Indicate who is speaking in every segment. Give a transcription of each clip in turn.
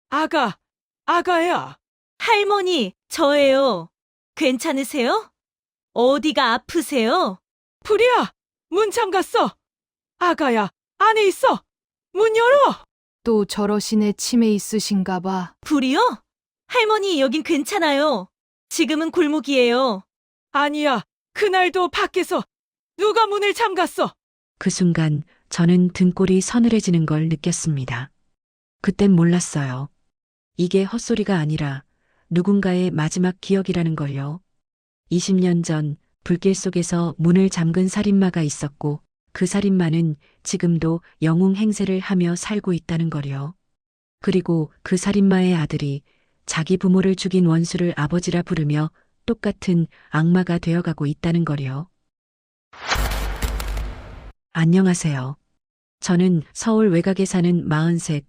Speaker 1: 아가야.
Speaker 2: 할머니, 저예요. 괜찮으세요? 어디가 아프세요?
Speaker 1: 불이야, 문 잠갔어. 아가야, 안에 있어. 문 열어.
Speaker 3: 또 저러시네. 치매 있으신가 봐.
Speaker 2: 불이요? 할머니, 여긴 괜찮아요. 지금은 골목이에요.
Speaker 1: 아니야, 그날도 밖에서 누가 문을 잠갔어.
Speaker 4: 그 순간 저는 등골이 서늘해지는 걸 느꼈습니다. 그땐 몰랐어요. 이게 헛소리가 아니라 누군가의 마지막 기억이라는 걸요. 20년 전 불길 속에서 문을 잠근 살인마가 있었고 그 살인마는 지금도 영웅 행세를 하며 살고 있다는 걸요. 그리고 그 살인마의 아들이 자기 부모를 죽인 원수를 아버지라 부르며 똑같은 악마가 되어가고 있다는 걸요. 안녕하세요. 저는 서울 외곽에 사는 43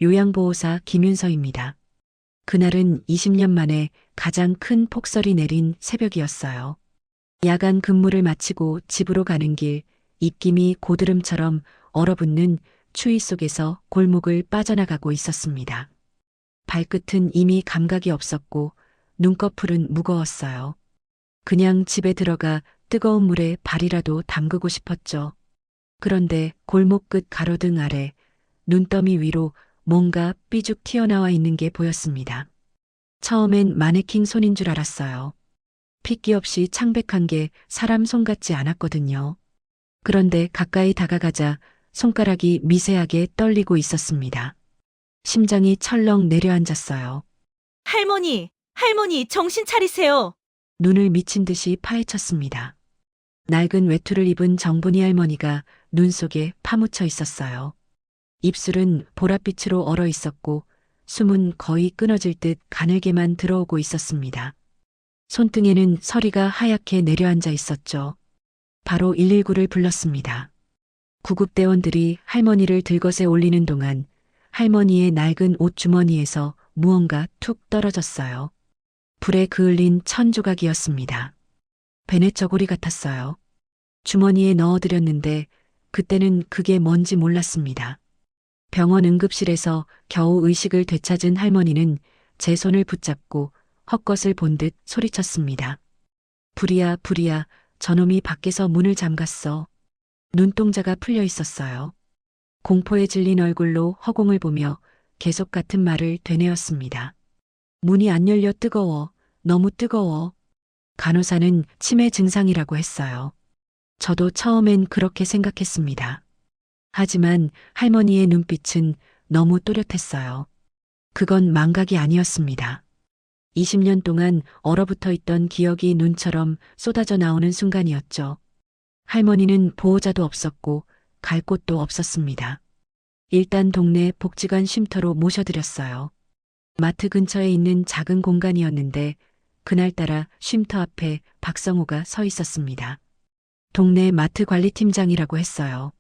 Speaker 4: 요양보호사 김윤서입니다. 그날은 20년 만에 가장 큰 폭설이 내린 새벽이었어요. 야간 근무를 마치고 집으로 가는 길, 입김이 고드름처럼 얼어붙는 추위 속에서 골목을 빠져나가고 있었습니다. 발끝은 이미 감각이 없었고 눈꺼풀은 무거웠어요. 그냥 집에 들어가 뜨거운 물에 발이라도 담그고 싶었죠. 그런데 골목 끝 가로등 아래 눈더미 위로 뭔가 삐죽 튀어나와 있는 게 보였습니다. 처음엔 마네킹 손인 줄 알았어요. 핏기 없이 창백한 게 사람 손 같지 않았거든요. 그런데 가까이 다가가자 손가락이 미세하게 떨리고 있었습니다. 심장이 철렁 내려앉았어요.
Speaker 2: 할머니, 정신 차리세요.
Speaker 4: 눈을 미친 듯이 파헤쳤습니다. 낡은 외투를 입은 정분이 할머니가 눈 속에 파묻혀 있었어요. 입술은 보랏빛으로 얼어 있었고 숨은 거의 끊어질 듯 가늘게만 들어오고 있었습니다. 손등에는 서리가 하얗게 내려앉아 있었죠. 바로 119를 불렀습니다. 구급대원들이 할머니를 들것에 올리는 동안 할머니의 낡은 옷 주머니에서 무언가 툭 떨어졌어요. 불에 그을린 천조각이었습니다. 베네 저고리 같았어요. 주머니에 넣어드렸는데 그때는 그게 뭔지 몰랐습니다. 병원 응급실에서 겨우 의식을 되찾은 할머니는 제 손을 붙잡고 헛것을 본 듯 소리쳤습니다. 불이야, 저놈이 밖에서 문을 잠갔어. 눈동자가 풀려 있었어요. 공포에 질린 얼굴로 허공을 보며 계속 같은 말을 되뇌었습니다. 문이 안 열려 뜨거워. 너무 뜨거워. 간호사는 치매 증상이라고 했어요. 저도 처음엔 그렇게 생각했습니다. 하지만 할머니의 눈빛은 너무 또렷했어요. 그건 망각이 아니었습니다. 20년 동안 얼어붙어 있던 기억이 눈처럼 쏟아져 나오는 순간이었죠. 할머니는 보호자도 없었고 갈 곳도 없었습니다. 일단 동네 복지관 쉼터로 모셔드렸어요. 마트 근처에 있는 작은 공간이었는데 그날따라 쉼터 앞에 박성호가 서 있었습니다. 동네 마트 관리팀장이라고 했어요.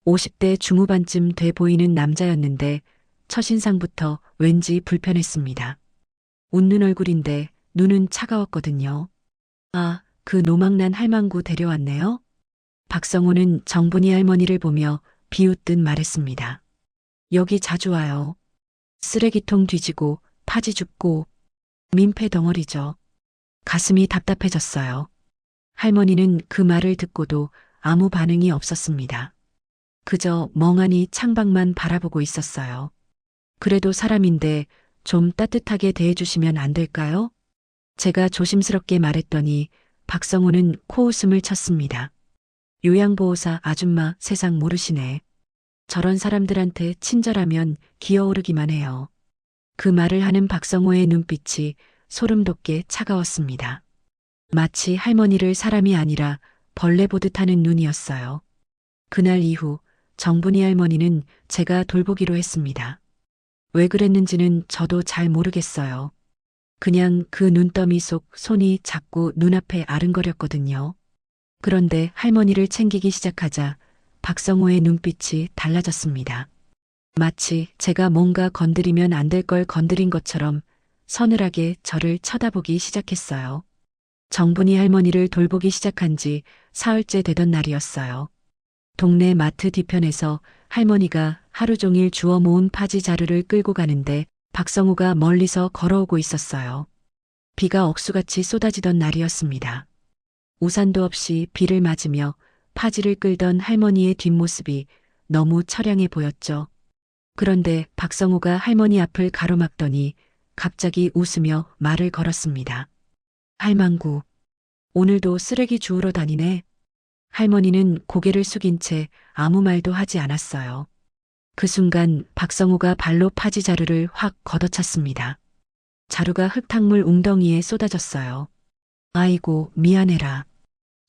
Speaker 4: 50대 중후반쯤 돼 보이는 남자였는데 첫인상부터 왠지 불편했습니다. 웃는 얼굴인데 눈은 차가웠거든요. 아, 그 노망난 할망구 데려왔네요. 박성호는 정분이 할머니를 보며 비웃듯 말했습니다. 여기 자주 와요. 쓰레기통 뒤지고 파지 줍고 민폐 덩어리죠. 가슴이 답답해졌어요. 할머니는 그 말을 듣고도 아무 반응이 없었습니다. 그저 멍하니 창밖만 바라보고 있었어요. 그래도 사람인데 좀 따뜻하게 대해주시면 안 될까요? 제가 조심스럽게 말했더니 박성호는 코웃음을 쳤습니다. 요양보호사 아줌마 세상 모르시네. 저런 사람들한테 친절하면 기어오르기만 해요. 그 말을 하는 박성호의 눈빛이 소름 돋게 차가웠습니다. 마치 할머니를 사람이 아니라 벌레 보듯 하는 눈이었어요. 그날 이후 정분이 할머니는 제가 돌보기로 했습니다. 왜 그랬는지는 저도 잘 모르겠어요. 그냥 그 눈더미 속 손이 자꾸 눈앞에 아른거렸거든요. 그런데 할머니를 챙기기 시작하자 박성호의 눈빛이 달라졌습니다. 마치 제가 뭔가 건드리면 안 될 걸 건드린 것처럼 서늘하게 저를 쳐다보기 시작했어요. 정분이 할머니를 돌보기 시작한 지 사흘째 되던 날이었어요. 동네 마트 뒤편에서 할머니가 하루 종일 주워 모은 파지 자루를 끌고 가는데 박성우가 멀리서 걸어오고 있었어요. 비가 억수같이 쏟아지던 날이었습니다. 우산도 없이 비를 맞으며 파지를 끌던 할머니의 뒷모습이 너무 처량해 보였죠. 그런데 박성우가 할머니 앞을 가로막더니 갑자기 웃으며 말을 걸었습니다. 할망구, 오늘도 쓰레기 주우러 다니네. 할머니는 고개를 숙인 채 아무 말도 하지 않았어요. 그 순간 박성우가 발로 파지 자루를 확 걷어찼습니다. 자루가 흙탕물 웅덩이에 쏟아졌어요. 아이고, 미안해라.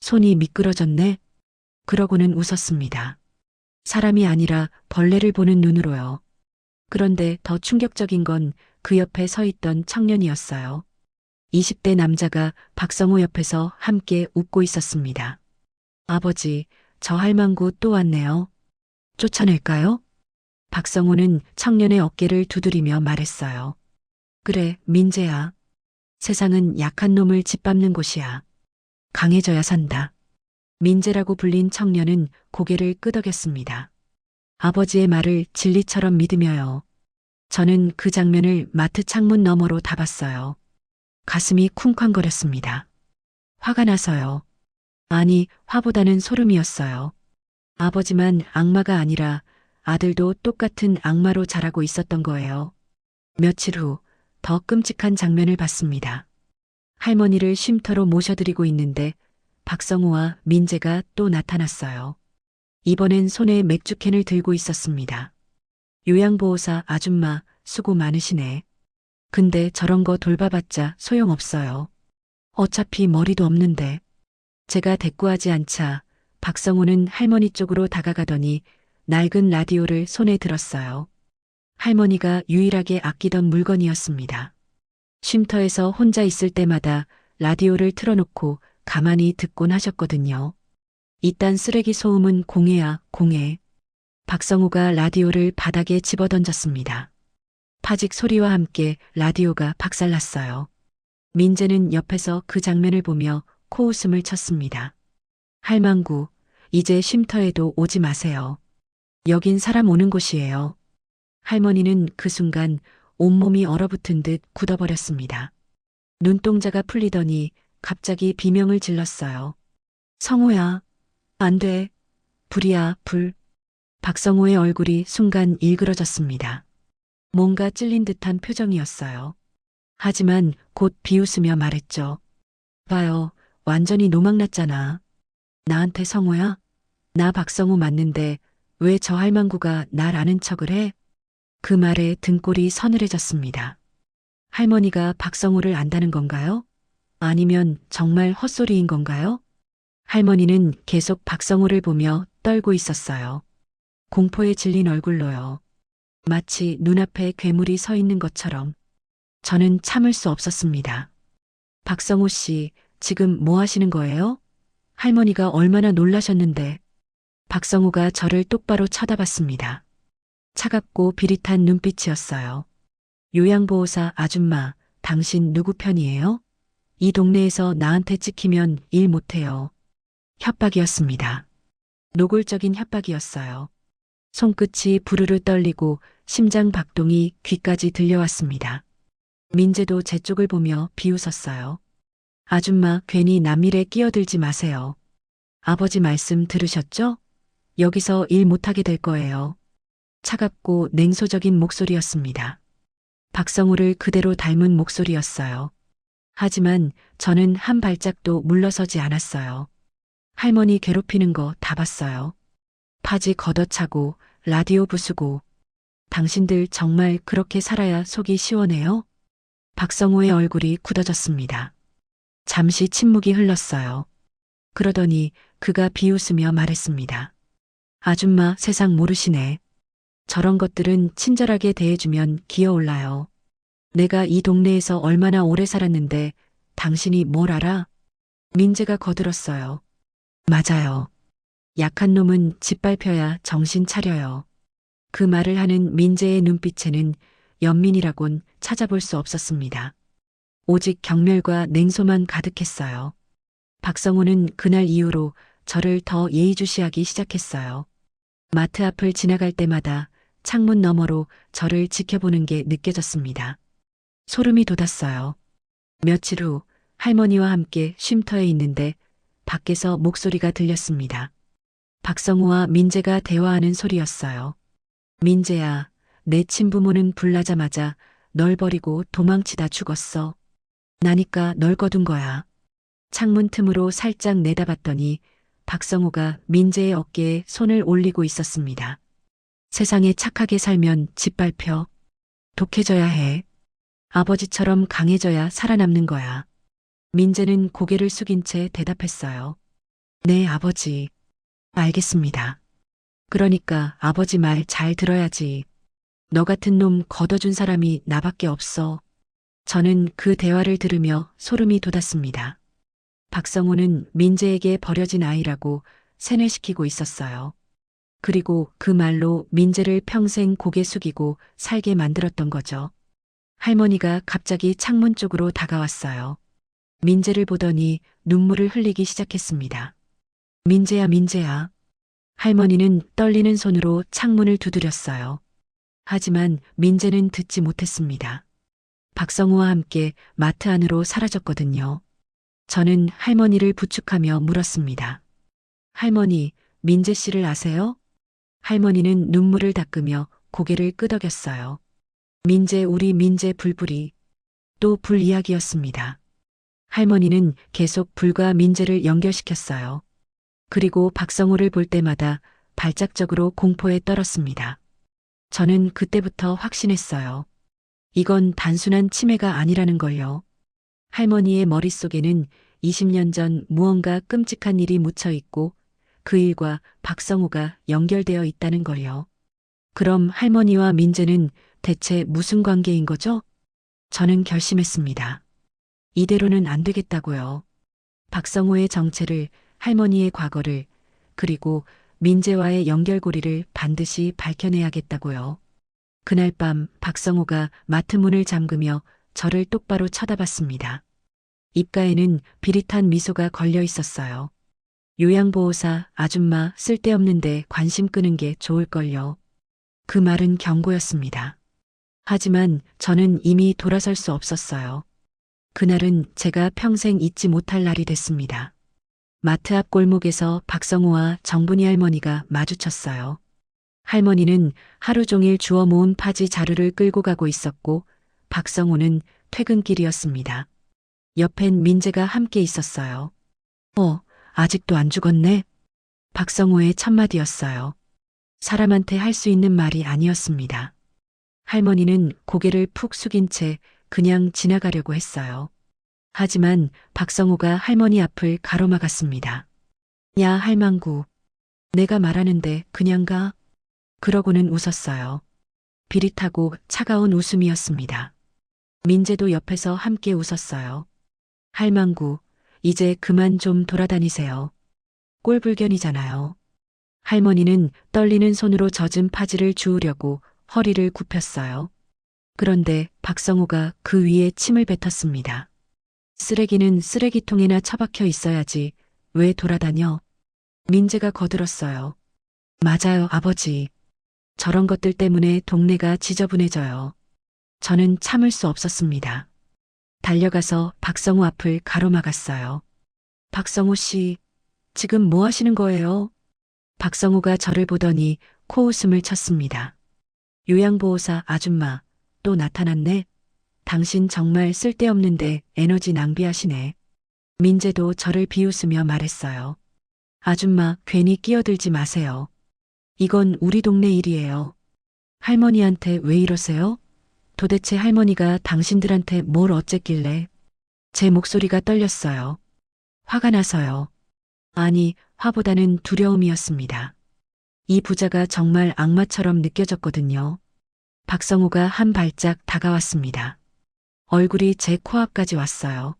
Speaker 4: 손이 미끄러졌네. 그러고는 웃었습니다. 사람이 아니라 벌레를 보는 눈으로요. 그런데 더 충격적인 건 그 옆에 서 있던 청년이었어요. 20대 남자가 박성우 옆에서 함께 웃고 있었습니다. 아버지, 저 할망구 또 왔네요. 쫓아낼까요? 박성우는 청년의 어깨를 두드리며 말했어요. 그래, 민재야. 세상은 약한 놈을 짓밟는 곳이야. 강해져야 산다. 민재라고 불린 청년은 고개를 끄덕였습니다. 아버지의 말을 진리처럼 믿으며요. 저는 그 장면을 마트 창문 너머로 다 봤어요. 가슴이 쿵쾅거렸습니다. 화가 나서요. 아니, 화보다는 소름이었어요. 아버지만 악마가 아니라 아들도 똑같은 악마로 자라고 있었던 거예요. 며칠 후 더 끔찍한 장면을 봤습니다. 할머니를 쉼터로 모셔드리고 있는데 박성우와 민재가 또 나타났어요. 이번엔 손에 맥주캔을 들고 있었습니다. 요양보호사 아줌마 수고 많으시네. 근데 저런 거 돌봐봤자 소용없어요. 어차피 머리도 없는데. 제가 대꾸하지 않자 박성우는 할머니 쪽으로 다가가더니 낡은 라디오를 손에 들었어요. 할머니가 유일하게 아끼던 물건이었습니다. 쉼터에서 혼자 있을 때마다 라디오를 틀어놓고 가만히 듣곤 하셨거든요. 이딴 쓰레기 소음은 공해야, 공해. 박성우가 라디오를 바닥에 집어던졌습니다. 파직 소리와 함께 라디오가 박살났어요. 민재는 옆에서 그 장면을 보며 코웃음을 쳤습니다. 할망구, 이제 쉼터에도 오지 마세요. 여긴 사람 오는 곳이에요. 할머니는 그 순간 온몸이 얼어붙은 듯 굳어버렸습니다. 눈동자가 풀리더니 갑자기 비명을 질렀어요. 성우야, 안 돼. 불이야, 불. 박성우의 얼굴이 순간 일그러졌습니다. 뭔가 찔린 듯한 표정이었어요. 하지만 곧 비웃으며 말했죠. 봐요, 완전히 노망났잖아. 나한테 성우야? 나 박성우 맞는데 왜 저 할망구가 날 아는 척을 해? 그 말에 등골이 서늘해졌습니다. 할머니가 박성우를 안다는 건가요? 아니면 정말 헛소리인 건가요? 할머니는 계속 박성우를 보며 떨고 있었어요. 공포에 질린 얼굴로요. 마치 눈앞에 괴물이 서 있는 것처럼. 저는 참을 수 없었습니다. 박성우 씨, 지금 뭐 하시는 거예요? 할머니가 얼마나 놀라셨는데. 박성우가 저를 똑바로 쳐다봤습니다. 차갑고 비릿한 눈빛이었어요. 요양보호사 아줌마, 당신 누구 편이에요? 이 동네에서 나한테 찍히면 일 못해요. 협박이었습니다. 노골적인 협박이었어요. 손끝이 부르르 떨리고 심장 박동이 귀까지 들려왔습니다. 민재도 제 쪽을 보며 비웃었어요. 아줌마, 괜히 남일에 끼어들지 마세요. 아버지 말씀 들으셨죠? 여기서 일 못하게 될 거예요. 차갑고 냉소적인 목소리였습니다. 박성우를 그대로 닮은 목소리였어요. 하지만 저는 한 발짝도 물러서지 않았어요. 할머니 괴롭히는 거 다 봤어요. 파지 걷어차고 라디오 부수고. 당신들 정말 그렇게 살아야 속이 시원해요? 박성우의 얼굴이 굳어졌습니다. 잠시 침묵이 흘렀어요. 그러더니 그가 비웃으며 말했습니다. 아줌마 세상 모르시네. 저런 것들은 친절하게 대해주면 기어올라요. 내가 이 동네에서 얼마나 오래 살았는데 당신이 뭘 알아? 민재가 거들었어요. 맞아요. 약한 놈은 짓밟혀야 정신 차려요. 그 말을 하는 민재의 눈빛에는 연민이라곤 찾아볼 수 없었습니다. 오직 경멸과 냉소만 가득했어요. 박성우는 그날 이후로 저를 더 예의주시하기 시작했어요. 마트 앞을 지나갈 때마다 창문 너머로 저를 지켜보는 게 느껴졌습니다. 소름이 돋았어요. 며칠 후 할머니와 함께 쉼터에 있는데 밖에서 목소리가 들렸습니다. 박성우와 민재가 대화하는 소리였어요. 민재야, 내 친부모는 불나자마자 널 버리고 도망치다 죽었어. 나니까 널 거둔 거야. 창문 틈으로 살짝 내다봤더니 박성우가 민재의 어깨에 손을 올리고 있었습니다. 세상에 착하게 살면 짓밟혀. 독해져야 해. 아버지처럼 강해져야 살아남는 거야. 민재는 고개를 숙인 채 대답했어요. 네, 아버지. 알겠습니다. 그러니까 아버지 말 잘 들어야지. 너 같은 놈 걷어준 사람이 나밖에 없어. 저는 그 대화를 들으며 소름이 돋았습니다. 박성우는 민재에게 버려진 아이라고 세뇌시키고 있었어요. 그리고 그 말로 민재를 평생 고개 숙이고 살게 만들었던 거죠. 할머니가 갑자기 창문 쪽으로 다가왔어요. 민재를 보더니 눈물을 흘리기 시작했습니다. 민재야, 민재야. 할머니는 떨리는 손으로 창문을 두드렸어요. 하지만 민재는 듣지 못했습니다. 박성우와 함께 마트 안으로 사라졌거든요. 저는 할머니를 부축하며 물었습니다. 할머니, 민재 씨를 아세요? 할머니는 눈물을 닦으며 고개를 끄덕였어요. 민재, 우리 민재 불불이. 또 불 이야기였습니다. 할머니는 계속 불과 민재를 연결시켰어요. 그리고 박성우를 볼 때마다 발작적으로 공포에 떨었습니다. 저는 그때부터 확신했어요. 이건 단순한 치매가 아니라는 걸요. 할머니의 머릿속에는 20년 전 무언가 끔찍한 일이 묻혀 있고 그 일과 박성우가 연결되어 있다는 걸요. 그럼 할머니와 민재는 대체 무슨 관계인 거죠? 저는 결심했습니다. 이대로는 안 되겠다고요. 박성우의 정체를, 할머니의 과거를, 그리고 민재와의 연결고리를 반드시 밝혀내야겠다고요. 그날 밤 박성우가 마트 문을 잠그며 저를 똑바로 쳐다봤습니다. 입가에는 비릿한 미소가 걸려 있었어요. 요양보호사 아줌마 쓸데없는데 관심 끄는 게 좋을걸요. 그 말은 경고였습니다. 하지만 저는 이미 돌아설 수 없었어요. 그날은 제가 평생 잊지 못할 날이 됐습니다. 마트 앞 골목에서 박성우와 정분이 할머니가 마주쳤어요. 할머니는 하루 종일 주워 모은 파지 자루를 끌고 가고 있었고 박성우는 퇴근길이었습니다. 옆엔 민재가 함께 있었어요. 아직도 안 죽었네? 박성우의 첫마디였어요. 사람한테 할 수 있는 말이 아니었습니다. 할머니는 고개를 푹 숙인 채 그냥 지나가려고 했어요. 하지만 박성우가 할머니 앞을 가로막았습니다. 야, 할망구. 내가 말하는데 그냥 가? 그러고는 웃었어요. 비릿하고 차가운 웃음이었습니다. 민재도 옆에서 함께 웃었어요. 할망구, 이제 그만 좀 돌아다니세요. 꼴불견이잖아요. 할머니는 떨리는 손으로 젖은 파지를 주우려고 허리를 굽혔어요. 그런데 박성우가 그 위에 침을 뱉었습니다. 쓰레기는 쓰레기통에나 처박혀 있어야지. 왜 돌아다녀? 민재가 거들었어요. 맞아요, 아버지. 저런 것들 때문에 동네가 지저분해져요. 저는 참을 수 없었습니다. 달려가서 박성우 앞을 가로막았어요. 박성우 씨, 지금 뭐 하시는 거예요? 박성우가 저를 보더니 코웃음을 쳤습니다. 요양보호사 아줌마, 또 나타났네? 당신 정말 쓸데없는데 에너지 낭비하시네. 민재도 저를 비웃으며 말했어요. 아줌마, 괜히 끼어들지 마세요. 이건 우리 동네 일이에요. 할머니한테 왜 이러세요? 도대체 할머니가 당신들한테 뭘 어쨌길래? 제 목소리가 떨렸어요. 화가 나서요. 아니, 화보다는 두려움이었습니다. 이 부자가 정말 악마처럼 느껴졌거든요. 박성우가 한 발짝 다가왔습니다. 얼굴이 제 코앞까지 왔어요.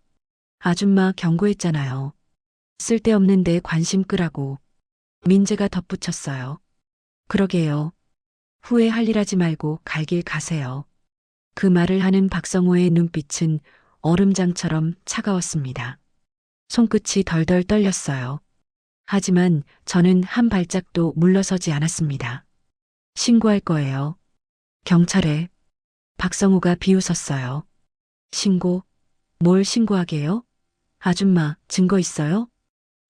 Speaker 4: 아줌마 경고했잖아요. 쓸데없는데 관심 끄라고. 민재가 덧붙였어요. 그러게요. 후회할 일 하지 말고 갈 길 가세요. 그 말을 하는 박성우의 눈빛은 얼음장처럼 차가웠습니다. 손끝이 덜덜 떨렸어요. 하지만 저는 한 발짝도 물러서지 않았습니다. 신고할 거예요. 경찰에. 박성우가 비웃었어요. 신고? 뭘 신고하게요? 아줌마, 증거 있어요?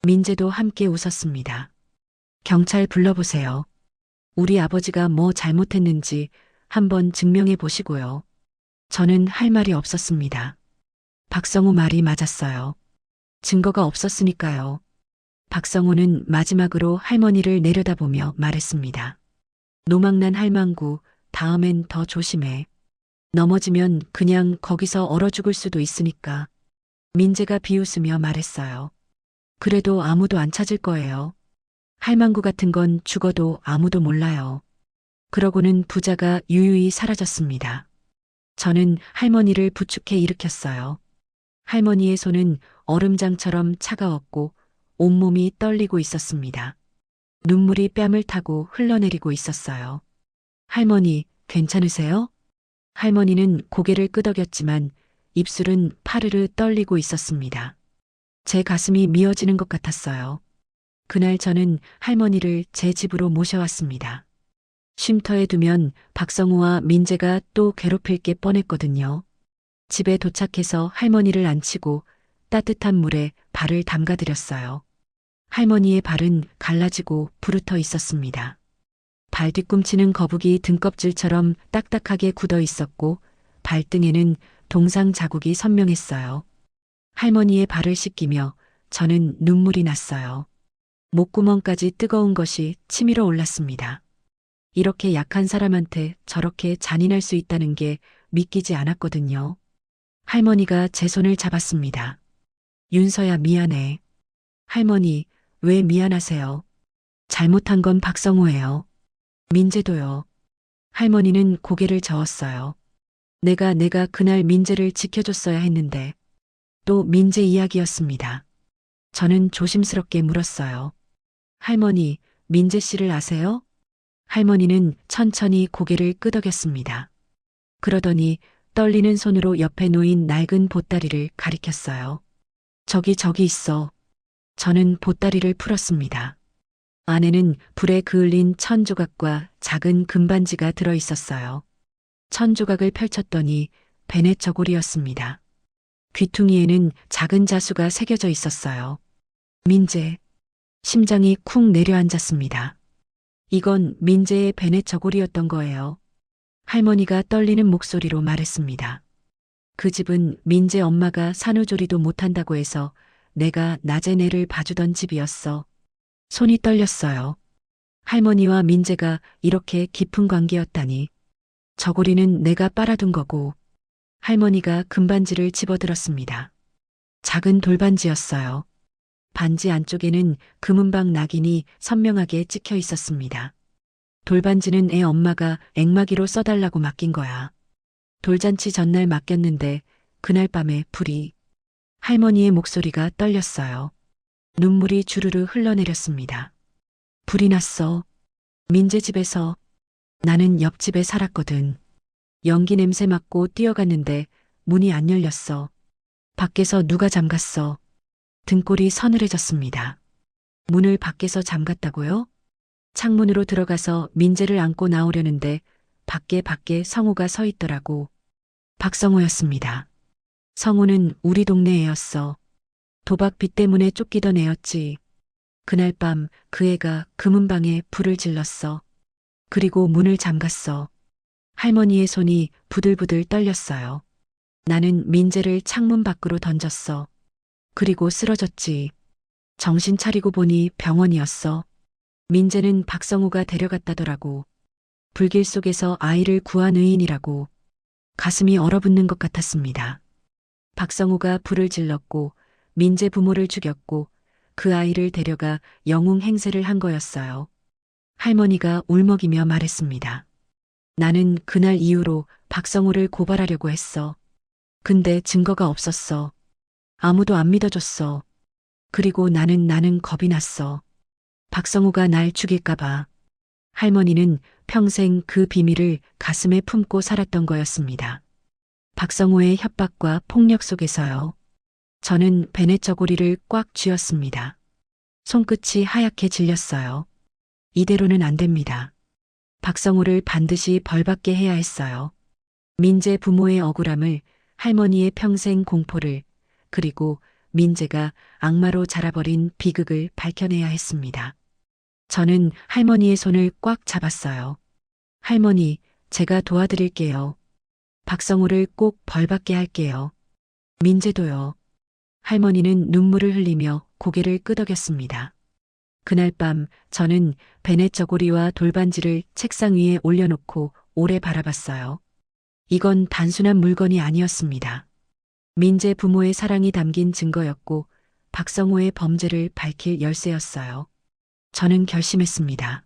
Speaker 4: 민재도 함께 웃었습니다. 경찰 불러보세요. 우리 아버지가 뭐 잘못했는지 한번 증명해 보시고요. 저는 할 말이 없었습니다. 박성우 말이 맞았어요. 증거가 없었으니까요. 박성우는 마지막으로 할머니를 내려다보며 말했습니다. 노망난 할망구, 다음엔 더 조심해. 넘어지면 그냥 거기서 얼어 죽을 수도 있으니까. 민재가 비웃으며 말했어요. 그래도 아무도 안 찾을 거예요. 할망구 같은 건 죽어도 아무도 몰라요. 그러고는 부자가 유유히 사라졌습니다. 저는 할머니를 부축해 일으켰어요. 할머니의 손은 얼음장처럼 차가웠고 온몸이 떨리고 있었습니다. 눈물이 뺨을 타고 흘러내리고 있었어요. 할머니, 괜찮으세요? 할머니는 고개를 끄덕였지만 입술은 파르르 떨리고 있었습니다. 제 가슴이 미어지는 것 같았어요. 그날 저는 할머니를 제 집으로 모셔왔습니다. 쉼터에 두면 박성우와 민재가 또 괴롭힐 게 뻔했거든요. 집에 도착해서 할머니를 앉히고 따뜻한 물에 발을 담가드렸어요. 할머니의 발은 갈라지고 부르터 있었습니다. 발 뒤꿈치는 거북이 등껍질처럼 딱딱하게 굳어 있었고 발등에는 동상 자국이 선명했어요. 할머니의 발을 씻기며 저는 눈물이 났어요. 목구멍까지 뜨거운 것이 치밀어 올랐습니다. 이렇게 약한 사람한테 저렇게 잔인할 수 있다는 게 믿기지 않았거든요. 할머니가 제 손을 잡았습니다. 윤서야, 미안해. 할머니, 왜 미안하세요? 잘못한 건 박성우예요. 민재도요. 할머니는 고개를 저었어요. 내가 그날 민재를 지켜줬어야 했는데. 또 민재 이야기였습니다. 저는 조심스럽게 물었어요. 할머니, 민재 씨를 아세요? 할머니는 천천히 고개를 끄덕였습니다. 그러더니 떨리는 손으로 옆에 놓인 낡은 보따리를 가리켰어요. 저기 있어. 저는 보따리를 풀었습니다. 안에는 불에 그을린 천 조각과 작은 금반지가 들어 있었어요. 천 조각을 펼쳤더니 베넷 저고리였습니다. 귀퉁이에는 작은 자수가 새겨져 있었어요. 민재. 심장이 쿵 내려앉았습니다. 이건 민재의 베넷 저고리였던 거예요. 할머니가 떨리는 목소리로 말했습니다. 그 집은 민재 엄마가 산후조리도 못한다고 해서 내가 낮에 내를 봐주던 집이었어. 손이 떨렸어요. 할머니와 민재가 이렇게 깊은 관계였다니. 저고리는 내가 빨아둔 거고. 할머니가 금반지를 집어들었습니다. 작은 돌반지였어요. 반지 안쪽에는 금은박 낙인이 선명하게 찍혀 있었습니다. 돌반지는 애 엄마가 앵마기로 써달라고 맡긴 거야. 돌잔치 전날 맡겼는데 그날 밤에 불이. 할머니의 목소리가 떨렸어요. 눈물이 주르르 흘러내렸습니다. 불이 났어. 민재 집에서. 나는 옆집에 살았거든. 연기 냄새 맡고 뛰어갔는데 문이 안 열렸어. 밖에서 누가 잠갔어. 등골이 서늘해졌습니다. 문을 밖에서 잠갔다고요? 창문으로 들어가서 민재를 안고 나오려는데 밖에 성우가 서 있더라고. 박성우였습니다. 성우는 우리 동네 애였어. 도박 빚 때문에 쫓기던 애였지. 그날 밤 그 애가 금은방에 불을 질렀어. 그리고 문을 잠갔어. 할머니의 손이 부들부들 떨렸어요. 나는 민재를 창문 밖으로 던졌어. 그리고 쓰러졌지. 정신 차리고 보니 병원이었어. 민재는 박성우가 데려갔다더라고. 불길 속에서 아이를 구한 의인이라고. 가슴이 얼어붙는 것 같았습니다. 박성우가 불을 질렀고 민재 부모를 죽였고 그 아이를 데려가 영웅 행세를 한 거였어요. 할머니가 울먹이며 말했습니다. 나는 그날 이후로 박성우를 고발하려고 했어. 근데 증거가 없었어. 아무도 안 믿어줬어. 그리고 나는 겁이 났어. 박성우가 날 죽일까봐. 할머니는 평생 그 비밀을 가슴에 품고 살았던 거였습니다. 박성우의 협박과 폭력 속에서요. 저는 베넷 저고리를 꽉 쥐었습니다. 손끝이 하얗게 질렸어요. 이대로는 안 됩니다. 박성호를 반드시 벌받게 해야 했어요. 민재 부모의 억울함을, 할머니의 평생 공포를, 그리고 민재가 악마로 자라버린 비극을 밝혀내야 했습니다. 저는 할머니의 손을 꽉 잡았어요. 할머니, 제가 도와드릴게요. 박성호를 꼭 벌받게 할게요. 민재도요. 할머니는 눈물을 흘리며 고개를 끄덕였습니다. 그날 밤 저는 베넷 저고리와 돌반지를 책상 위에 올려놓고 오래 바라봤어요. 이건 단순한 물건이 아니었습니다. 민재 부모의 사랑이 담긴 증거였고 박성호의 범죄를 밝힐 열쇠였어요. 저는 결심했습니다.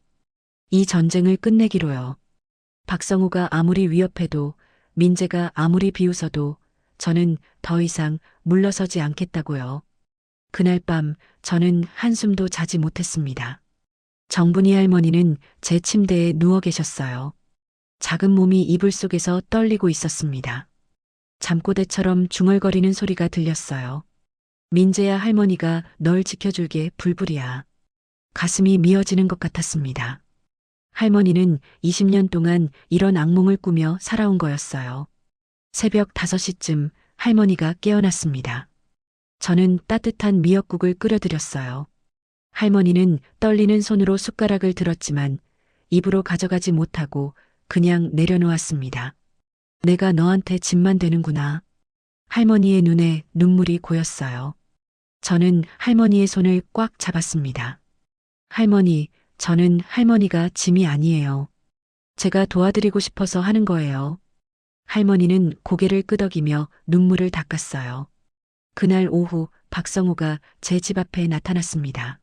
Speaker 4: 이 전쟁을 끝내기로요. 박성호가 아무리 위협해도, 민재가 아무리 비웃어도 저는 더 이상 물러서지 않겠다고요. 그날 밤 저는 한숨도 자지 못했습니다. 정분이 할머니는 제 침대에 누워 계셨어요. 작은 몸이 이불 속에서 떨리고 있었습니다. 잠꼬대처럼 중얼거리는 소리가 들렸어요. 민재야, 할머니가 널 지켜줄게, 불불이야. 가슴이 미어지는 것 같았습니다. 할머니는 20년 동안 이런 악몽을 꾸며 살아온 거였어요. 새벽 5시쯤 할머니가 깨어났습니다. 저는 따뜻한 미역국을 끓여드렸어요. 할머니는 떨리는 손으로 숟가락을 들었지만 입으로 가져가지 못하고 그냥 내려놓았습니다. 내가 너한테 짐만 되는구나. 할머니의 눈에 눈물이 고였어요. 저는 할머니의 손을 꽉 잡았습니다. 할머니, 저는 할머니가 짐이 아니에요. 제가 도와드리고 싶어서 하는 거예요. 할머니는 고개를 끄덕이며 눈물을 닦았어요. 그날 오후 박성호가 제 집 앞에 나타났습니다.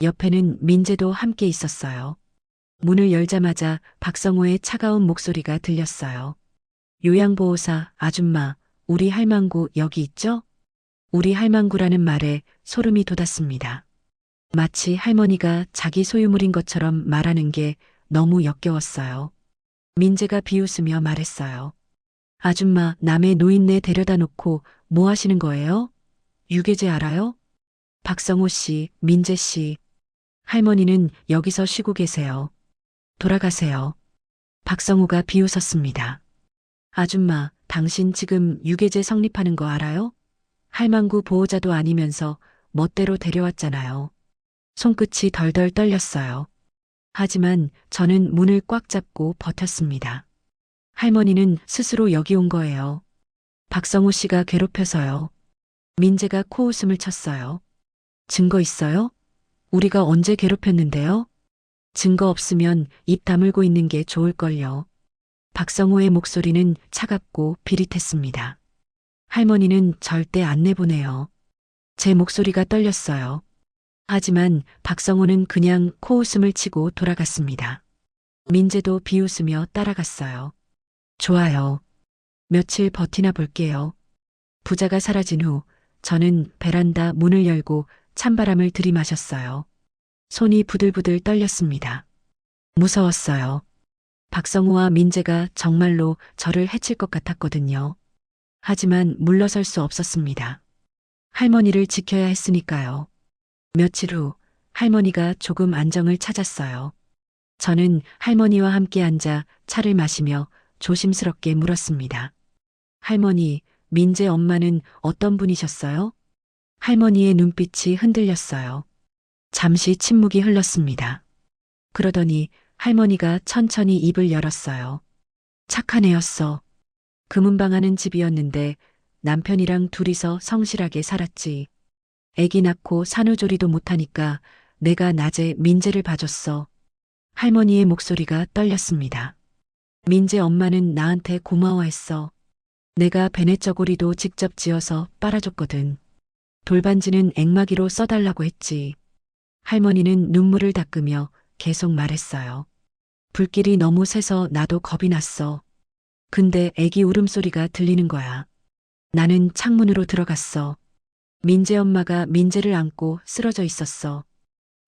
Speaker 4: 옆에는 민재도 함께 있었어요. 문을 열자마자 박성호의 차가운 목소리가 들렸어요. 요양보호사 아줌마, 우리 할망구 여기 있죠? 우리 할망구라는 말에 소름이 돋았습니다. 마치 할머니가 자기 소유물인 것처럼 말하는 게 너무 역겨웠어요. 민재가 비웃으며 말했어요. 아줌마, 남의 노인네 데려다 놓고 뭐 하시는 거예요? 유괴죄 알아요? 박성호 씨, 민재 씨. 할머니는 여기서 쉬고 계세요. 돌아가세요. 박성호가 비웃었습니다. 아줌마, 당신 지금 유괴죄 성립하는 거 알아요? 할망구 보호자도 아니면서 멋대로 데려왔잖아요. 손끝이 덜덜 떨렸어요. 하지만 저는 문을 꽉 잡고 버텼습니다. 할머니는 스스로 여기 온 거예요. 박성호 씨가 괴롭혀서요. 민재가 코웃음을 쳤어요. 증거 있어요? 우리가 언제 괴롭혔는데요? 증거 없으면 입 다물고 있는 게 좋을걸요. 박성호의 목소리는 차갑고 비릿했습니다. 할머니는 절대 안 내보내요. 제 목소리가 떨렸어요. 하지만 박성호는 그냥 코웃음을 치고 돌아갔습니다. 민재도 비웃으며 따라갔어요. 좋아요. 며칠 버티나 볼게요. 부자가 사라진 후 저는 베란다 문을 열고 찬바람을 들이마셨어요. 손이 부들부들 떨렸습니다. 무서웠어요. 박성호와 민재가 정말로 저를 해칠 것 같았거든요. 하지만 물러설 수 없었습니다. 할머니를 지켜야 했으니까요. 며칠 후 할머니가 조금 안정을 찾았어요. 저는 할머니와 함께 앉아 차를 마시며 조심스럽게 물었습니다. 할머니, 민재 엄마는 어떤 분이셨어요? 할머니의 눈빛이 흔들렸어요. 잠시 침묵이 흘렀습니다. 그러더니 할머니가 천천히 입을 열었어요. 착한 애였어. 금은방하는 집이었는데 남편이랑 둘이서 성실하게 살았지. 애기 낳고 산후조리도 못하니까 내가 낮에 민재를 봐줬어. 할머니의 목소리가 떨렸습니다. 민재 엄마는 나한테 고마워했어. 내가 베넷 저고리도 직접 지어서 빨아줬거든. 돌반지는 앵마기로 써달라고 했지. 할머니는 눈물을 닦으며 계속 말했어요. 불길이 너무 세서 나도 겁이 났어. 근데 애기 울음소리가 들리는 거야. 나는 창문으로 들어갔어. 민재 엄마가 민재를 안고 쓰러져 있었어.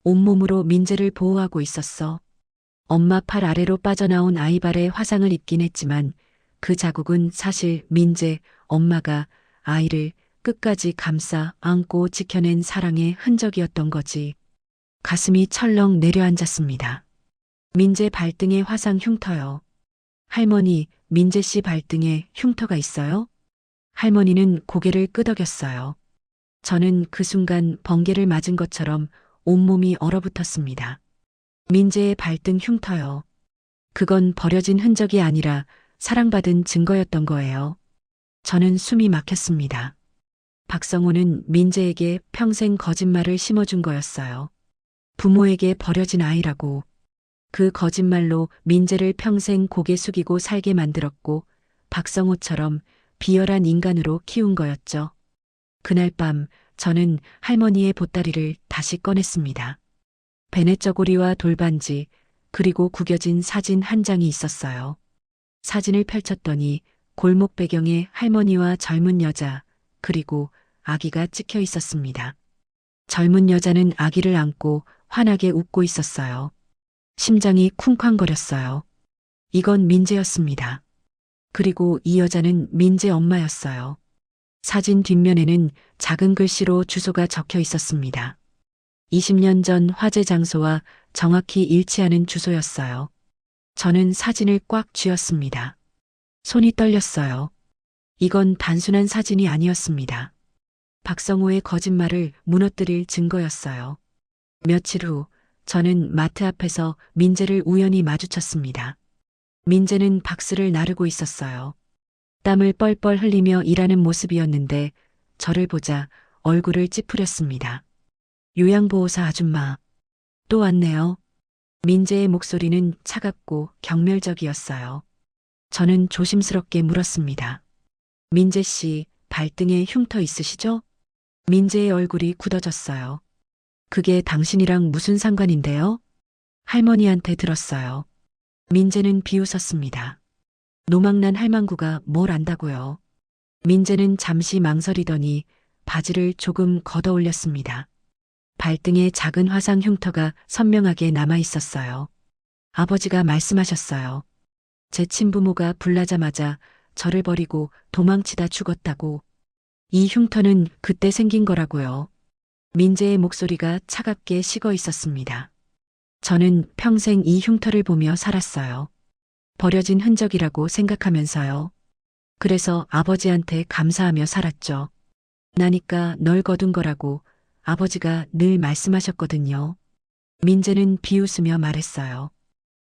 Speaker 4: 온몸으로 민재를 보호하고 있었어. 엄마 팔 아래로 빠져나온 아이발에 화상을 입긴 했지만 그 자국은 사실 민재 엄마가 아이를 끝까지 감싸 안고 지켜낸 사랑의 흔적이었던 거지. 가슴이 철렁 내려앉았습니다. 민재 발등에 화상 흉터요. 할머니, 민재 씨 발등에 흉터가 있어요? 할머니는 고개를 끄덕였어요. 저는 그 순간 번개를 맞은 것처럼 온몸이 얼어붙었습니다. 민재의 발등 흉터요. 그건 버려진 흔적이 아니라 사랑받은 증거였던 거예요. 저는 숨이 막혔습니다. 박성호는 민재에게 평생 거짓말을 심어준 거였어요. 부모에게 버려진 아이라고. 그 거짓말로 민재를 평생 고개 숙이고 살게 만들었고 박성호처럼 비열한 인간으로 키운 거였죠. 그날 밤 저는 할머니의 보따리를 다시 꺼냈습니다. 베네저고리와 돌반지 그리고 구겨진 사진 한 장이 있었어요. 사진을 펼쳤더니 골목 배경에 할머니와 젊은 여자 그리고 아기가 찍혀 있었습니다. 젊은 여자는 아기를 안고 환하게 웃고 있었어요. 심장이 쿵쾅거렸어요. 이건 민재였습니다. 그리고 이 여자는 민재 엄마였어요. 사진 뒷면에는 작은 글씨로 주소가 적혀 있었습니다. 20년 전 화재 장소와 정확히 일치하는 주소였어요. 저는 사진을 꽉 쥐었습니다. 손이 떨렸어요. 이건 단순한 사진이 아니었습니다. 박성호의 거짓말을 무너뜨릴 증거였어요. 며칠 후 저는 마트 앞에서 민재를 우연히 마주쳤습니다. 민재는 박스를 나르고 있었어요. 땀을 뻘뻘 흘리며 일하는 모습이었는데 저를 보자 얼굴을 찌푸렸습니다. 요양보호사 아줌마, 또 왔네요. 민재의 목소리는 차갑고 경멸적이었어요. 저는 조심스럽게 물었습니다. 민재 씨, 발등에 흉터 있으시죠? 민재의 얼굴이 굳어졌어요. 그게 당신이랑 무슨 상관인데요? 할머니한테 들었어요. 민재는 비웃었습니다. 노망난 할망구가 뭘 안다고요. 민재는 잠시 망설이더니 바지를 조금 걷어 올렸습니다. 발등에 작은 화상 흉터가 선명하게 남아 있었어요. 아버지가 말씀하셨어요. 제 친부모가 불나자마자 저를 버리고 도망치다 죽었다고. 이 흉터는 그때 생긴 거라고요. 민재의 목소리가 차갑게 식어 있었습니다. 저는 평생 이 흉터를 보며 살았어요. 버려진 흔적이라고 생각하면서요. 그래서 아버지한테 감사하며 살았죠. 나니까 널 거둔 거라고 아버지가 늘 말씀하셨거든요. 민재는 비웃으며 말했어요.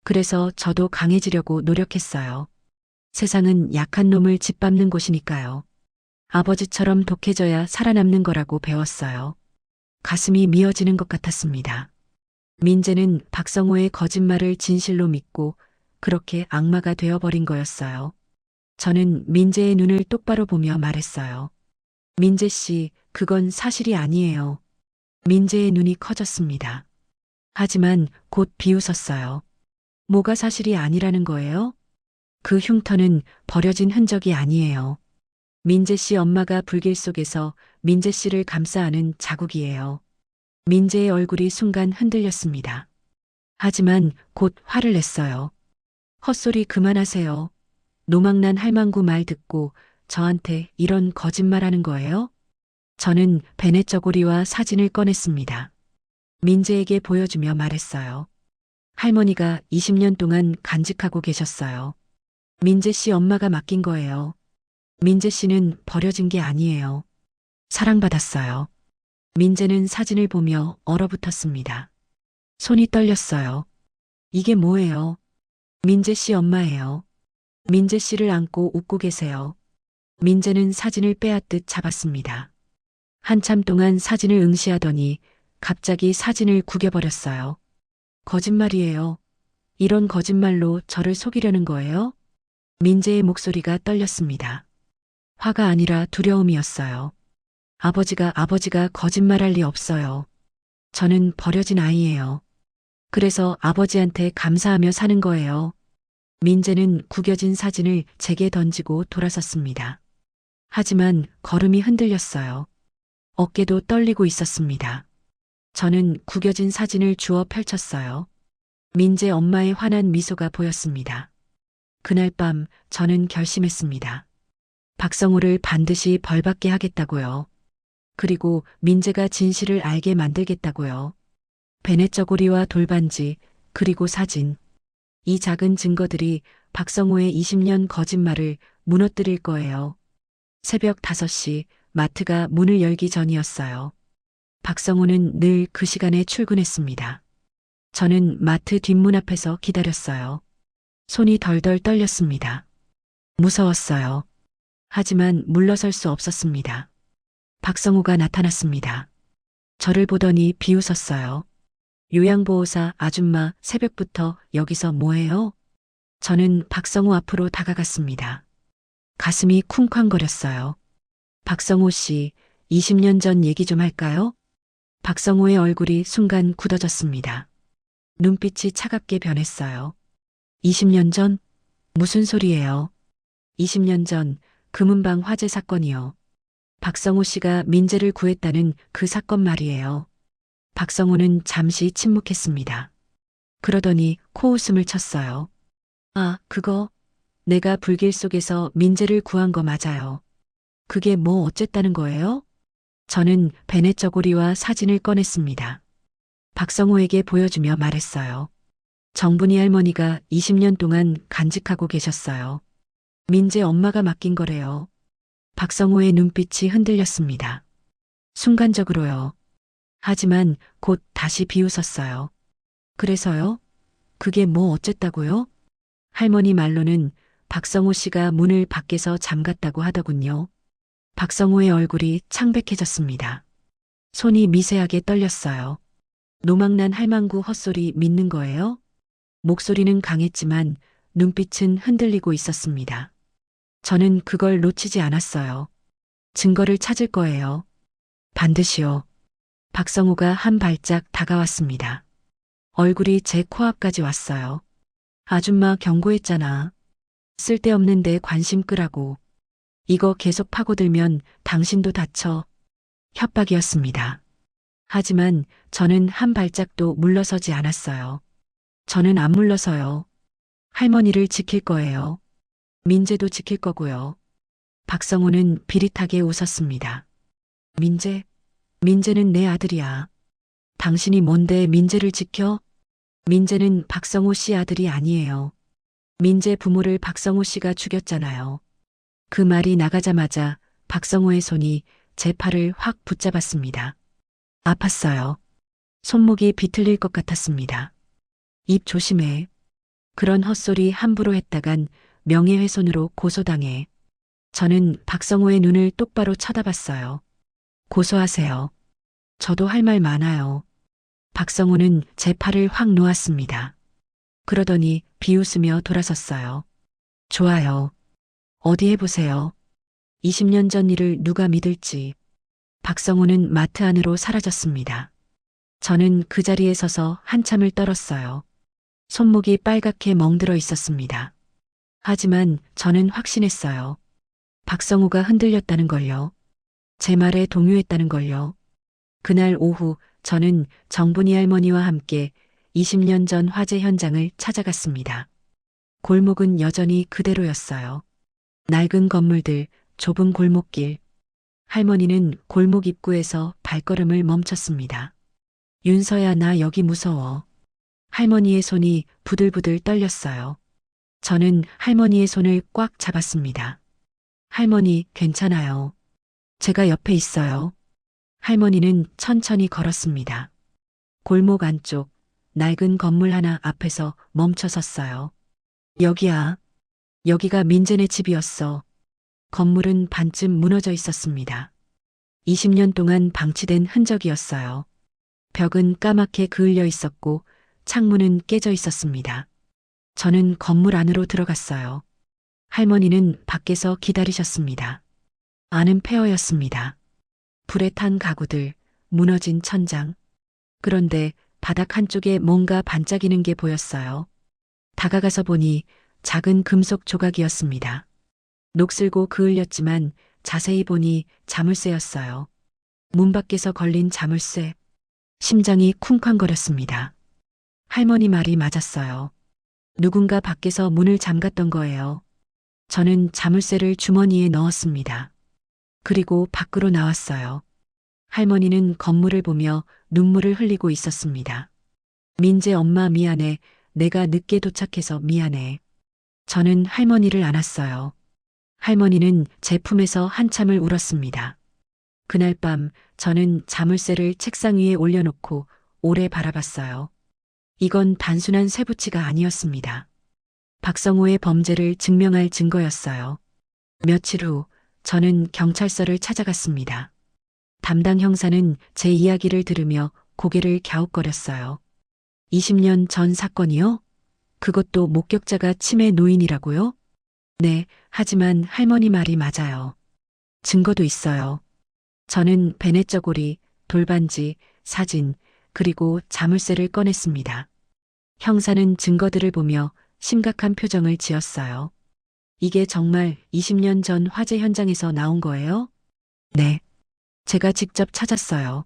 Speaker 4: 그래서 저도 강해지려고 노력했어요. 세상은 약한 놈을 짓밟는 곳이니까요. 아버지처럼 독해져야 살아남는 거라고 배웠어요. 가슴이 미어지는 것 같았습니다. 민재는 박성호의 거짓말을 진실로 믿고 그렇게 악마가 되어버린 거였어요. 저는 민재의 눈을 똑바로 보며 말했어요. 민재 씨, 그건 사실이 아니에요. 민재의 눈이 커졌습니다. 하지만 곧 비웃었어요. 뭐가 사실이 아니라는 거예요? 그 흉터는 버려진 흔적이 아니에요. 민재 씨 엄마가 불길 속에서 민재 씨를 감싸 안은 자국이에요. 민재의 얼굴이 순간 흔들렸습니다. 하지만 곧 화를 냈어요. 헛소리 그만하세요. 노망난 할망구 말 듣고 저한테 이런 거짓말하는 거예요? 저는 베네저고리와 사진을 꺼냈습니다. 민재에게 보여주며 말했어요. 할머니가 20년 동안 간직하고 계셨어요. 민재 씨 엄마가 맡긴 거예요. 민재 씨는 버려진 게 아니에요. 사랑받았어요. 민재는 사진을 보며 얼어붙었습니다. 손이 떨렸어요. 이게 뭐예요? 민재 씨 엄마예요. 민재 씨를 안고 웃고 계세요. 민재는 사진을 빼앗듯 잡았습니다. 한참 동안 사진을 응시하더니 갑자기 사진을 구겨버렸어요. 거짓말이에요. 이런 거짓말로 저를 속이려는 거예요? 민재의 목소리가 떨렸습니다. 화가 아니라 두려움이었어요. 아버지가 거짓말할 리 없어요. 저는 버려진 아이예요. 그래서 아버지한테 감사하며 사는 거예요. 민재는 구겨진 사진을 제게 던지고 돌아섰습니다. 하지만 걸음이 흔들렸어요. 어깨도 떨리고 있었습니다. 저는 구겨진 사진을 주워 펼쳤어요. 민재 엄마의 환한 미소가 보였습니다. 그날 밤 저는 결심했습니다. 박성호를 반드시 벌받게 하겠다고요. 그리고 민재가 진실을 알게 만들겠다고요. 베네저고리와 돌반지, 그리고 사진, 이 작은 증거들이 박성호의 20년 거짓말을 무너뜨릴 거예요. 새벽 5시 마트가 문을 열기 전이었어요. 박성호는 늘 그 시간에 출근했습니다. 저는 마트 뒷문 앞에서 기다렸어요. 손이 덜덜 떨렸습니다. 무서웠어요. 하지만 물러설 수 없었습니다. 박성호가 나타났습니다. 저를 보더니 비웃었어요. 요양보호사 아줌마 새벽부터 여기서 뭐해요? 저는 박성호 앞으로 다가갔습니다. 가슴이 쿵쾅거렸어요. 박성호 씨, 20년 전 얘기 좀 할까요? 박성호의 얼굴이 순간 굳어졌습니다. 눈빛이 차갑게 변했어요. 20년 전? 무슨 소리예요? 20년 전 금은방 화재 사건이요. 박성호 씨가 민재를 구했다는 그 사건 말이에요. 박성호는 잠시 침묵했습니다. 그러더니 코웃음을 쳤어요. 아, 그거. 내가 불길 속에서 민재를 구한 거 맞아요. 그게 뭐 어쨌다는 거예요? 저는 베넷 저고리와 사진을 꺼냈습니다. 박성호에게 보여주며 말했어요. 정분이 할머니가 20년 동안 간직하고 계셨어요. 민재 엄마가 맡긴 거래요. 박성호의 눈빛이 흔들렸습니다. 순간적으로요. 하지만 곧 다시 비웃었어요. 그래서요? 그게 뭐 어쨌다고요? 할머니 말로는 박성호 씨가 문을 밖에서 잠갔다고 하더군요. 박성호의 얼굴이 창백해졌습니다. 손이 미세하게 떨렸어요. 노망난 할망구 헛소리 믿는 거예요? 목소리는 강했지만 눈빛은 흔들리고 있었습니다. 저는 그걸 놓치지 않았어요. 증거를 찾을 거예요. 반드시요. 박성호가 한 발짝 다가왔습니다. 얼굴이 제 코앞까지 왔어요. 아줌마 경고했잖아. 쓸데없는데 관심 끄라고. 이거 계속 파고들면 당신도 다쳐. 협박이었습니다. 하지만 저는 한 발짝도 물러서지 않았어요. 저는 안 물러서요. 할머니를 지킬 거예요. 민재도 지킬 거고요. 박성호는 비릿하게 웃었습니다. 민재? 민재는 내 아들이야. 당신이 뭔데 민재를 지켜? 민재는 박성호 씨 아들이 아니에요. 민재 부모를 박성호 씨가 죽였잖아요. 그 말이 나가자마자 박성호의 손이 제 팔을 확 붙잡았습니다. 아팠어요. 손목이 비틀릴 것 같았습니다. 입 조심해. 그런 헛소리 함부로 했다간 명예훼손으로 고소당해. 저는 박성호의 눈을 똑바로 쳐다봤어요. 고소하세요. 저도 할 말 많아요. 박성호는 제 팔을 확 놓았습니다. 그러더니 비웃으며 돌아섰어요. 좋아요. 어디 해보세요. 20년 전 일을 누가 믿을지. 박성호는 마트 안으로 사라졌습니다. 저는 그 자리에 서서 한참을 떨었어요. 손목이 빨갛게 멍들어 있었습니다. 하지만 저는 확신했어요. 박성호가 흔들렸다는 걸요. 제 말에 동요했다는 걸요. 그날 오후 저는 정분이 할머니와 함께 20년 전 화재 현장을 찾아갔습니다. 골목은 여전히 그대로였어요. 낡은 건물들, 좁은 골목길. 할머니는 골목 입구에서 발걸음을 멈췄습니다. 윤서야, 나 여기 무서워. 할머니의 손이 부들부들 떨렸어요. 저는 할머니의 손을 꽉 잡았습니다. 할머니, 괜찮아요. 제가 옆에 있어요. 할머니는 천천히 걸었습니다. 골목 안쪽 낡은 건물 하나 앞에서 멈춰 섰어요. 여기야. 여기가 민재네 집이었어. 건물은 반쯤 무너져 있었습니다. 20년 동안 방치된 흔적이었어요. 벽은 까맣게 그을려 있었고 창문은 깨져 있었습니다. 저는 건물 안으로 들어갔어요. 할머니는 밖에서 기다리셨습니다. 안은 폐허였습니다. 불에 탄 가구들, 무너진 천장. 그런데 바닥 한쪽에 뭔가 반짝이는 게 보였어요. 다가가서 보니 작은 금속 조각이었습니다. 녹슬고 그을렸지만 자세히 보니 자물쇠였어요. 문 밖에서 걸린 자물쇠. 심장이 쿵쾅거렸습니다. 할머니 말이 맞았어요. 누군가 밖에서 문을 잠갔던 거예요. 저는 자물쇠를 주머니에 넣었습니다. 그리고 밖으로 나왔어요. 할머니는 건물을 보며 눈물을 흘리고 있었습니다. 민재 엄마 미안해. 내가 늦게 도착해서 미안해. 저는 할머니를 안았어요. 할머니는 제 품에서 한참을 울었습니다. 그날 밤 저는 자물쇠를 책상 위에 올려놓고 오래 바라봤어요. 이건 단순한 쇠붙이가 아니었습니다. 박성호의 범죄를 증명할 증거였어요. 며칠 후 저는 경찰서를 찾아갔습니다. 담당 형사는 제 이야기를 들으며 고개를 갸웃거렸어요. 20년 전 사건이요? 그것도 목격자가 치매 노인이라고요? 네, 하지만 할머니 말이 맞아요. 증거도 있어요. 저는 베넷저고리, 돌반지, 사진, 그리고 자물쇠를 꺼냈습니다. 형사는 증거들을 보며 심각한 표정을 지었어요. 이게 정말 20년 전 화재 현장에서 나온 거예요? 네. 제가 직접 찾았어요.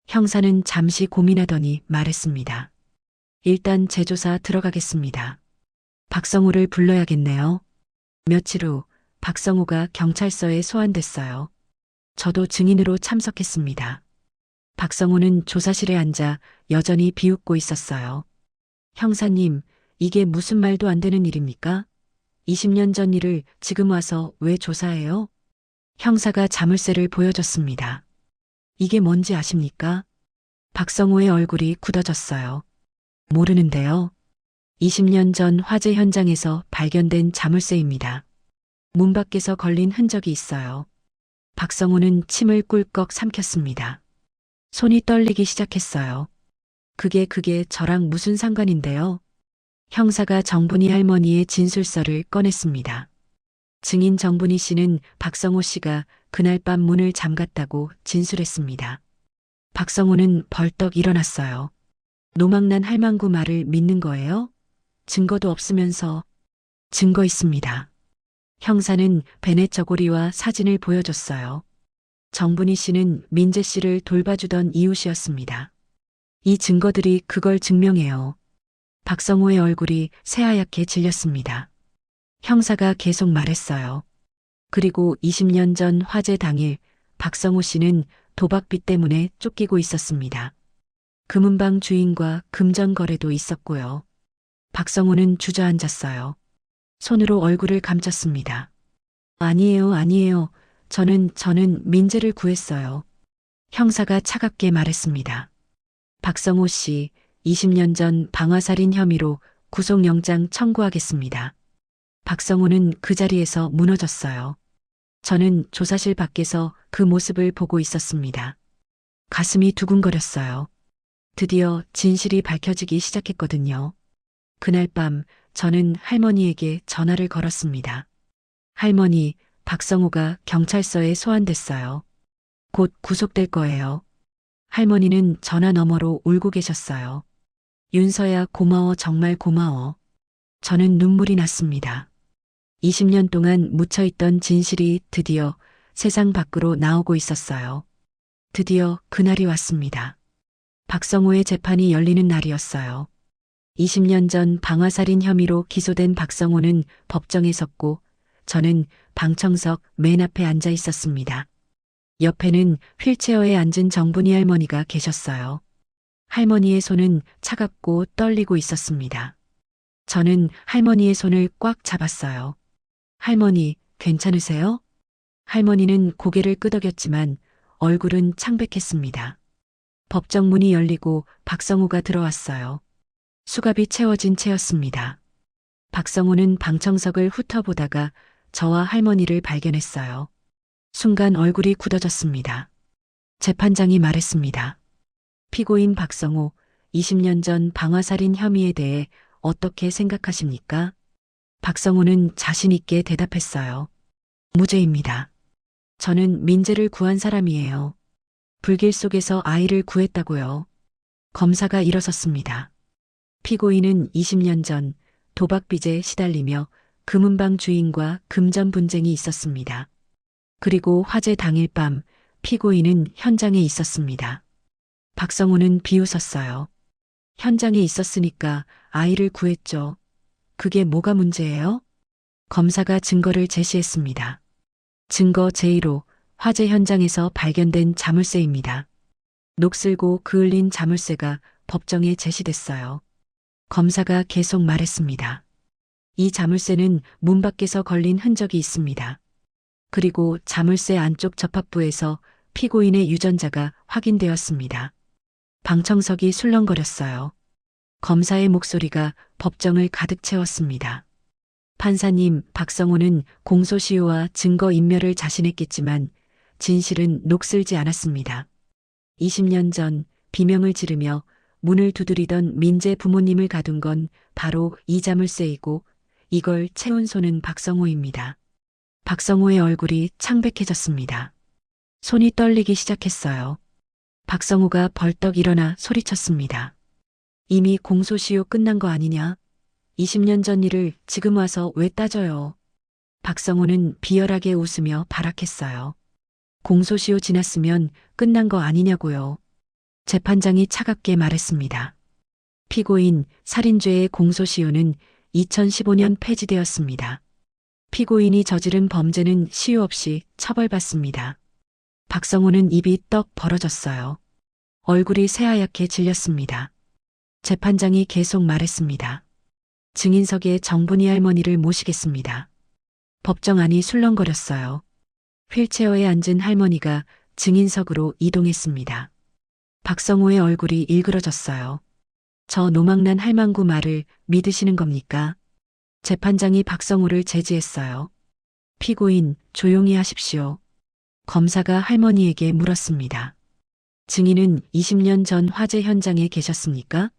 Speaker 4: 형사는 잠시 고민하더니 말했습니다. 일단 재조사 들어가겠습니다. 박성호를 불러야겠네요. 며칠 후 박성호가 경찰서에 소환됐어요. 저도 증인으로 참석했습니다. 박성호는 조사실에 앉아 여전히 비웃고 있었어요. 형사님, 이게 무슨 말도 안 되는 일입니까? 20년 전 일을 지금 와서 왜 조사해요? 형사가 자물쇠를 보여줬습니다. 이게 뭔지 아십니까? 박성호의 얼굴이 굳어졌어요. 모르는데요. 20년 전 화재 현장에서 발견된 자물쇠입니다. 문 밖에서 걸린 흔적이 있어요. 박성호는 침을 꿀꺽 삼켰습니다. 손이 떨리기 시작했어요. 그게 저랑 무슨 상관인데요? 형사가 정분이 할머니의 진술서를 꺼냈습니다. 증인 정분이 씨는 박성호 씨가 그날 밤 문을 잠갔다고 진술했습니다. 박성호는 벌떡 일어났어요. 노망난 할망구 말을 믿는 거예요? 증거도 없으면서. 증거 있습니다. 형사는 베넷 저고리와 사진을 보여줬어요. 정분이 씨는 민재 씨를 돌봐주던 이웃이었습니다. 이 증거들이 그걸 증명해요. 박성호의 얼굴이 새하얗게 질렸습니다. 형사가 계속 말했어요. 그리고 20년 전 화재 당일 박성호 씨는 도박비 때문에 쫓기고 있었습니다. 금은방 주인과 금전 거래도 있었고요. 박성호는 주저앉았어요. 손으로 얼굴을 감췄습니다. 아니에요. 저는 민재를 구했어요. 형사가 차갑게 말했습니다. 박성호 씨, 20년 전 방화살인 혐의로 구속영장 청구하겠습니다. 박성호는 그 자리에서 무너졌어요. 저는 조사실 밖에서 그 모습을 보고 있었습니다. 가슴이 두근거렸어요. 드디어 진실이 밝혀지기 시작했거든요. 그날 밤 저는 할머니에게 전화를 걸었습니다. 할머니, 박성호가 경찰서에 소환됐어요. 곧 구속될 거예요. 할머니는 전화 너머로 울고 계셨어요. 윤서야, 고마워, 정말 고마워. 저는 눈물이 났습니다. 20년 동안 묻혀있던 진실이 드디어 세상 밖으로 나오고 있었어요. 드디어 그날이 왔습니다. 박성호의 재판이 열리는 날이었어요. 20년 전 방화살인 혐의로 기소된 박성호는 법정에 섰고 저는 방청석 맨 앞에 앉아 있었습니다. 옆에는 휠체어에 앉은 정분이 할머니가 계셨어요. 할머니의 손은 차갑고 떨리고 있었습니다. 저는 할머니의 손을 꽉 잡았어요. 할머니, 괜찮으세요? 할머니는 고개를 끄덕였지만 얼굴은 창백했습니다. 법정 문이 열리고 박성호가 들어왔어요. 수갑이 채워진 채였습니다. 박성호는 방청석을 훑어보다가 저와 할머니를 발견했어요. 순간 얼굴이 굳어졌습니다. 재판장이 말했습니다. 피고인 박성호, 20년 전 방화살인 혐의에 대해 어떻게 생각하십니까? 박성호는 자신 있게 대답했어요. 무죄입니다. 저는 민재를 구한 사람이에요. 불길 속에서 아이를 구했다고요. 검사가 일어섰습니다. 피고인은 20년 전 도박빚에 시달리며 금은방 주인과 금전 분쟁이 있었습니다. 그리고 화재 당일 밤 피고인은 현장에 있었습니다. 박성호는 비웃었어요. 현장에 있었으니까 아이를 구했죠. 그게 뭐가 문제예요? 검사가 증거를 제시했습니다. 증거 제1호, 화재 현장에서 발견된 자물쇠입니다. 녹슬고 그을린 자물쇠가 법정에 제시됐어요. 검사가 계속 말했습니다. 이 자물쇠는 문 밖에서 걸린 흔적이 있습니다. 그리고 자물쇠 안쪽 접합부에서 피고인의 유전자가 확인되었습니다. 방청석이 술렁거렸어요. 검사의 목소리가 법정을 가득 채웠습니다. 판사님, 박성호는 공소시효와 증거인멸을 자신했겠지만 진실은 녹슬지 않았습니다. 20년 전 비명을 지르며 문을 두드리던 민재 부모님을 가둔 건 바로 이 자물쇠이고 이걸 채운 손은 박성호입니다. 박성호의 얼굴이 창백해졌습니다. 손이 떨리기 시작했어요. 박성호가 벌떡 일어나 소리쳤습니다. 이미 공소시효 끝난 거 아니냐? 20년 전 일을 지금 와서 왜 따져요? 박성호는 비열하게 웃으며 발악했어요. 공소시효 지났으면 끝난 거 아니냐고요. 재판장이 차갑게 말했습니다. 피고인 살인죄의 공소시효는 2015년 폐지되었습니다. 피고인이 저지른 범죄는 시효 없이 처벌받습니다. 박성호는 입이 떡 벌어졌어요. 얼굴이 새하얗게 질렸습니다. 재판장이 계속 말했습니다. 증인석에 정분이 할머니를 모시겠습니다. 법정 안이 술렁거렸어요. 휠체어에 앉은 할머니가 증인석으로 이동했습니다. 박성호의 얼굴이 일그러졌어요. 저 노망난 할망구 말을 믿으시는 겁니까? 재판장이 박성호를 제지했어요. 피고인, 조용히 하십시오. 검사가 할머니에게 물었습니다. 증인은 20년 전 화재 현장에 계셨습니까?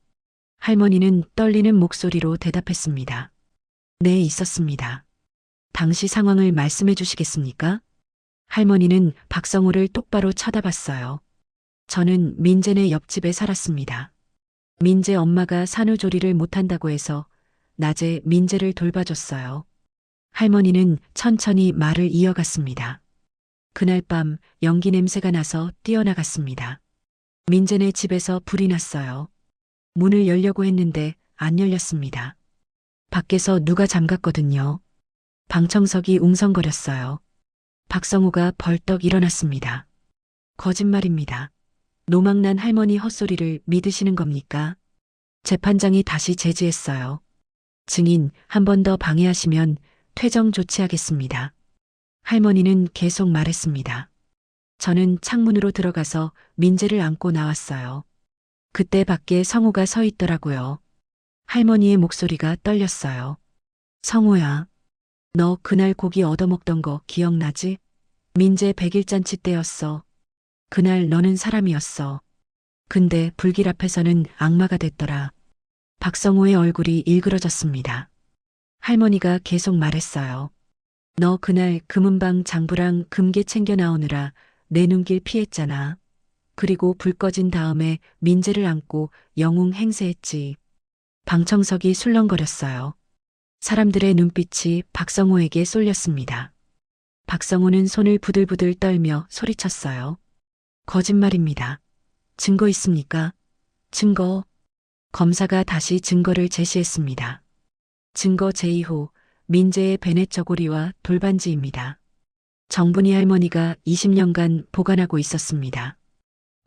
Speaker 4: 할머니는 떨리는 목소리로 대답했습니다. 네, 있었습니다. 당시 상황을 말씀해 주시겠습니까? 할머니는 박성호를 똑바로 쳐다봤어요. 저는 민재네 옆집에 살았습니다. 민재 엄마가 산후조리를 못한다고 해서 낮에 민재를 돌봐줬어요. 할머니는 천천히 말을 이어갔습니다. 그날 밤 연기 냄새가 나서 뛰어나갔습니다. 민재네 집에서 불이 났어요. 문을 열려고 했는데 안 열렸습니다. 밖에서 누가 잠갔거든요. 방청석이 웅성거렸어요. 박성호가 벌떡 일어났습니다. 거짓말입니다. 노망난 할머니 헛소리를 믿으시는 겁니까? 재판장이 다시 제지했어요. 증인, 한 번 더 방해하시면 퇴정 조치하겠습니다. 할머니는 계속 말했습니다. 저는 창문으로 들어가서 민재를 안고 나왔어요. 그때 밖에 성호가 서 있더라고요. 할머니의 목소리가 떨렸어요. 성호야, 너 그날 고기 얻어먹던 거 기억나지? 민재 100일잔치 때였어. 그날 너는 사람이었어. 근데 불길 앞에서는 악마가 됐더라. 박성호의 얼굴이 일그러졌습니다. 할머니가 계속 말했어요. 너 그날 금은방 장부랑 금괴 챙겨 나오느라 내 눈길 피했잖아. 그리고 불 꺼진 다음에 민재를 안고 영웅 행세했지. 방청석이 술렁거렸어요. 사람들의 눈빛이 박성호에게 쏠렸습니다. 박성호는 손을 부들부들 떨며 소리쳤어요. 거짓말입니다. 증거 있습니까? 증거. 검사가 다시 증거를 제시했습니다. 증거 제2호, 민재의 베넷 저고리와 돌반지입니다. 정분이 할머니가 20년간 보관하고 있었습니다.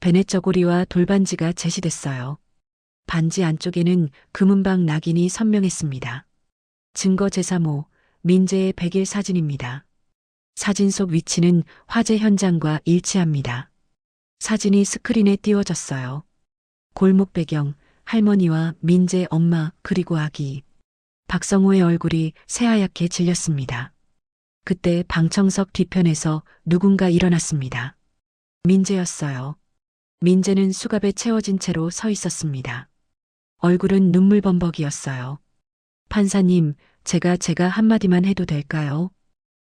Speaker 4: 베넷 저고리와 돌반지가 제시됐어요. 반지 안쪽에는 금은방 낙인이 선명했습니다. 증거 제3호, 민재의 100일 사진입니다. 사진 속 위치는 화재 현장과 일치합니다. 사진이 스크린에 띄워졌어요. 골목 배경, 할머니와 민재 엄마 그리고 아기. 박성호의 얼굴이 새하얗게 질렸습니다. 그때 방청석 뒤편에서 누군가 일어났습니다. 민재였어요. 민재는 수갑에 채워진 채로 서 있었습니다. 얼굴은 눈물범벅이었어요. 판사님, 제가 한마디만 해도 될까요?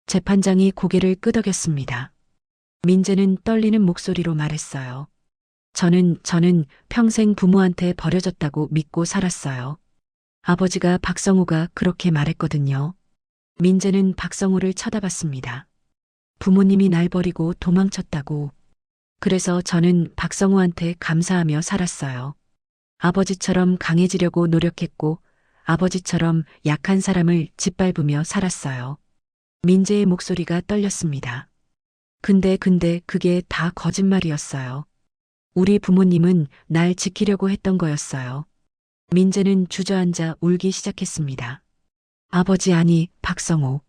Speaker 4: 재판장이 고개를 끄덕였습니다. 민재는 떨리는 목소리로 말했어요. 저는 평생 부모한테 버려졌다고 믿고 살았어요. 아버지가 박성호가 그렇게 말했거든요. 민재는 박성호를 쳐다봤습니다. 부모님이 날 버리고 도망쳤다고. 그래서 저는 박성호한테 감사하며 살았어요. 아버지처럼 강해지려고 노력했고 아버지처럼 약한 사람을 짓밟으며 살았어요. 민재의 목소리가 떨렸습니다. 근데 그게 다 거짓말이었어요. 우리 부모님은 날 지키려고 했던 거였어요. 민재는 주저앉아 울기 시작했습니다. 아버지 아니, 박성호.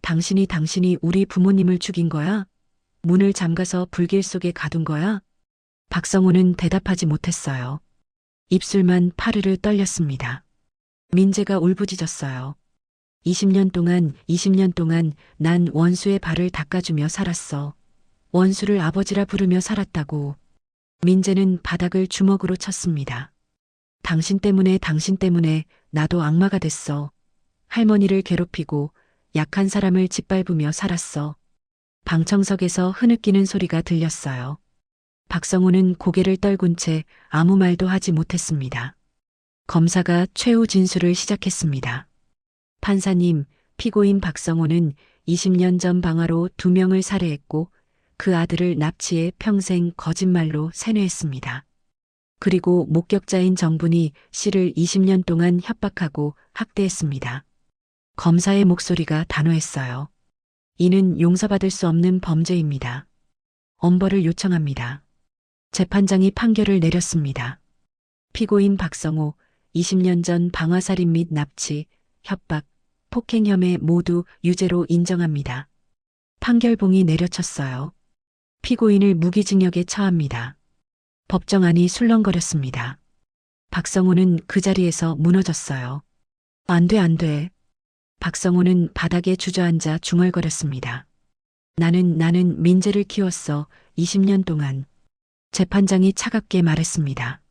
Speaker 4: 당신이 우리 부모님을 죽인 거야? 문을 잠가서 불길 속에 가둔 거야? 박성호는 대답하지 못했어요. 입술만 파르르 떨렸습니다. 민재가 울부짖었어요. 20년 동안 난 원수의 발을 닦아주며 살았어. 원수를 아버지라 부르며 살았다고. 민재는 바닥을 주먹으로 쳤습니다. 당신 때문에 나도 악마가 됐어. 할머니를 괴롭히고 약한 사람을 짓밟으며 살았어. 방청석에서 흐느끼는 소리가 들렸어요. 박성호는 고개를 떨군 채 아무 말도 하지 못했습니다. 검사가 최후 진술을 시작했습니다. 판사님, 피고인 박성호는 20년 전 방화로 2명을 살해했고 그 아들을 납치해 평생 거짓말로 세뇌했습니다. 그리고 목격자인 정분이 씨를 20년 동안 협박하고 학대했습니다. 검사의 목소리가 단호했어요. 이는 용서받을 수 없는 범죄입니다. 엄벌을 요청합니다. 재판장이 판결을 내렸습니다. 피고인 박성호, 20년 전 방화살인 및 납치, 협박, 폭행 혐의 모두 유죄로 인정합니다. 판결봉이 내려쳤어요. 피고인을 무기징역에 처합니다. 법정안이 술렁거렸습니다. 박성호는 그 자리에서 무너졌어요. 안 돼. 박성호는 바닥에 주저앉아 중얼거렸습니다. 나는 민재를 키웠어. 20년 동안. 재판장이 차갑게 말했습니다.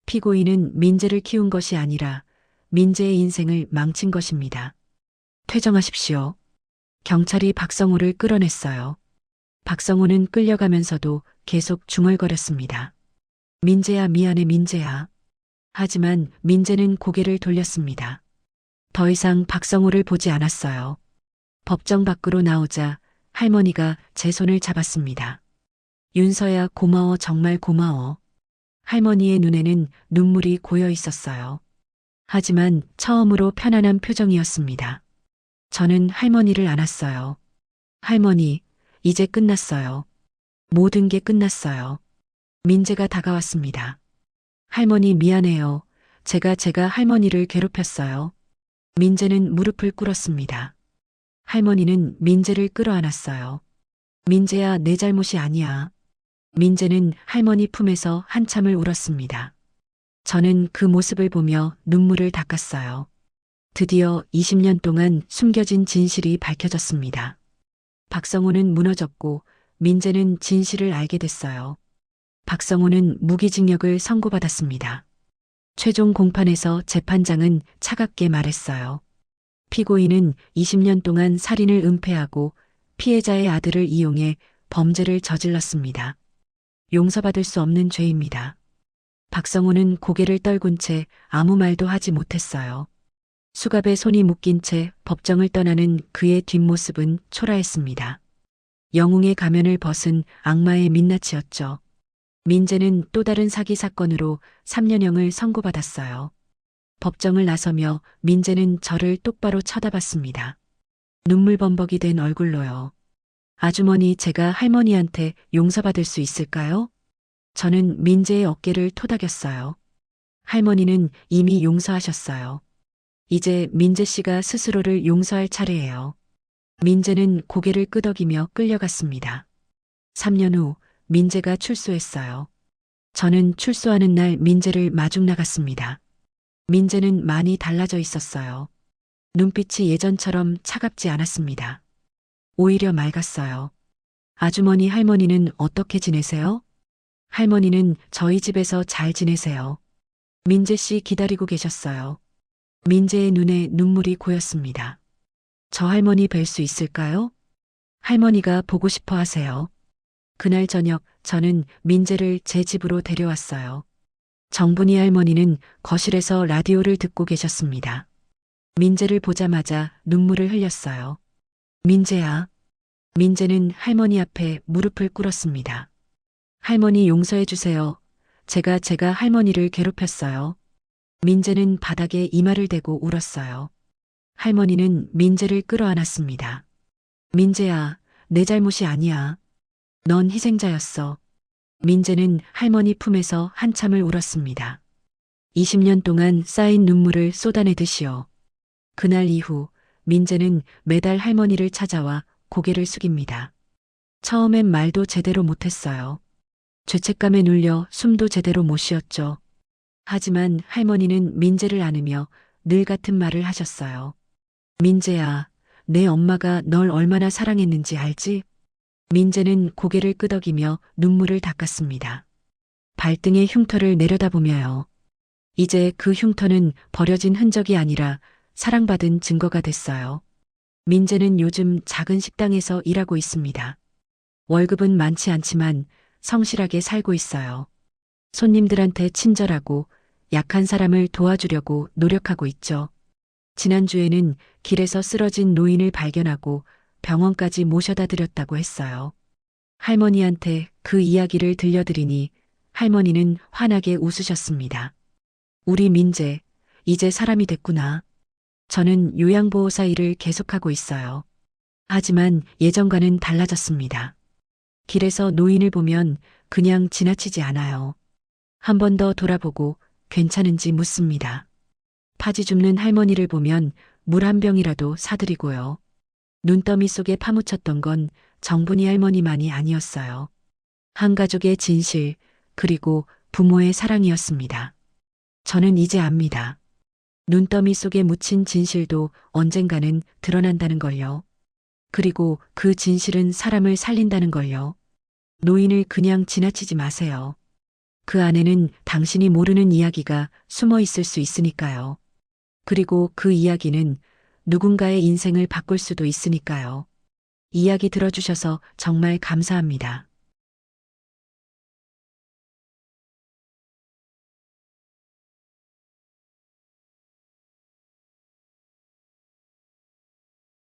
Speaker 4: 피고인은 민재를 키운 것이 아니라 민재의 인생을 망친 것입니다. 퇴정하십시오. 경찰이 박성호를 끌어냈어요. 박성호는 끌려가면서도 계속 중얼거렸습니다. 민재야, 미안해, 민재야. 하지만 민재는 고개를 돌렸습니다. 더 이상 박성호를 보지 않았어요. 법정 밖으로 나오자 할머니가 제 손을 잡았습니다. 윤서야, 고마워, 정말 고마워. 할머니의 눈에는 눈물이 고여 있었어요. 하지만 처음으로 편안한 표정이었습니다. 저는 할머니를 안았어요. 할머니, 이제 끝났어요. 모든 게 끝났어요. 민재가 다가왔습니다. 할머니 미안해요. 제가 할머니를 괴롭혔어요. 민재는 무릎을 꿇었습니다. 할머니는 민재를 끌어안았어요. 민재야, 내 잘못이 아니야. 민재는 할머니 품에서 한참을 울었습니다. 저는 그 모습을 보며 눈물을 닦았어요. 드디어 20년 동안 숨겨진 진실이 밝혀졌습니다. 박성호는 무너졌고 민재는 진실을 알게 됐어요. 박성호는 무기징역을 선고받았습니다. 최종 공판에서 재판장은 차갑게 말했어요. 피고인은 20년 동안 살인을 은폐하고 피해자의 아들을 이용해 범죄를 저질렀습니다. 용서받을 수 없는 죄입니다. 박성호는 고개를 떨군 채 아무 말도 하지 못했어요. 수갑에 손이 묶인 채 법정을 떠나는 그의 뒷모습은 초라했습니다. 영웅의 가면을 벗은 악마의 민낯이었죠. 민재는 또 다른 사기 사건으로 3년형을 선고받았어요. 법정을 나서며 민재는 저를 똑바로 쳐다봤습니다. 눈물범벅이 된 얼굴로요. 아주머니, 제가 할머니한테 용서받을 수 있을까요? 저는 민재의 어깨를 토닥였어요. 할머니는 이미 용서하셨어요. 이제 민재 씨가 스스로를 용서할 차례예요. 민재는 고개를 끄덕이며 끌려갔습니다. 3년 후 민재가 출소했어요. 저는 출소하는 날 민재를 마중 나갔습니다. 민재는 많이 달라져 있었어요. 눈빛이 예전처럼 차갑지 않았습니다. 오히려 맑았어요. 아주머니, 할머니는 어떻게 지내세요? 할머니는 저희 집에서 잘 지내세요. 민재 씨 기다리고 계셨어요. 민재의 눈에 눈물이 고였습니다. 저 할머니 뵐 수 있을까요? 할머니가 보고 싶어 하세요. 그날 저녁 저는 민재를 제 집으로 데려왔어요. 정분이 할머니는 거실에서 라디오를 듣고 계셨습니다. 민재를 보자마자 눈물을 흘렸어요. 민재야. 민재는 할머니 앞에 무릎을 꿇었습니다. 할머니 용서해 주세요. 제가 할머니를 괴롭혔어요. 민재는 바닥에 이마를 대고 울었어요. 할머니는 민재를 끌어안았습니다. 민재야, 내 잘못이 아니야. 넌 희생자였어. 민재는 할머니 품에서 한참을 울었습니다. 20년 동안 쌓인 눈물을 쏟아내듯이요. 그날 이후 민재는 매달 할머니를 찾아와 고개를 숙입니다. 처음엔 말도 제대로 못했어요. 죄책감에 눌려 숨도 제대로 못 쉬었죠. 하지만 할머니는 민재를 안으며 늘 같은 말을 하셨어요. 민재야, 내 엄마가 널 얼마나 사랑했는지 알지? 민재는 고개를 끄덕이며 눈물을 닦았습니다. 발등에 흉터를 내려다보며요. 이제 그 흉터는 버려진 흔적이 아니라 사랑받은 증거가 됐어요. 민재는 요즘 작은 식당에서 일하고 있습니다. 월급은 많지 않지만 성실하게 살고 있어요. 손님들한테 친절하고 약한 사람을 도와주려고 노력하고 있죠. 지난주에는 길에서 쓰러진 노인을 발견하고 병원까지 모셔다 드렸다고 했어요. 할머니한테 그 이야기를 들려드리니 할머니는 환하게 웃으셨습니다. 우리 민재, 이제 사람이 됐구나. 저는 요양보호사 일을 계속하고 있어요. 하지만 예전과는 달라졌습니다. 길에서 노인을 보면 그냥 지나치지 않아요. 한 번 더 돌아보고 괜찮은지 묻습니다. 파지 줍는 할머니를 보면 물 한 병이라도 사드리고요. 눈더미 속에 파묻혔던 건 정분이 할머니만이 아니었어요. 한 가족의 진실, 그리고 부모의 사랑이었습니다. 저는 이제 압니다. 눈더미 속에 묻힌 진실도 언젠가는 드러난다는 걸요. 그리고 그 진실은 사람을 살린다는 걸요. 노인을 그냥 지나치지 마세요. 그 안에는 당신이 모르는 이야기가 숨어 있을 수 있으니까요. 그리고 그 이야기는 누군가의 인생을 바꿀 수도 있으니까요. 이야기 들어주셔서 정말 감사합니다.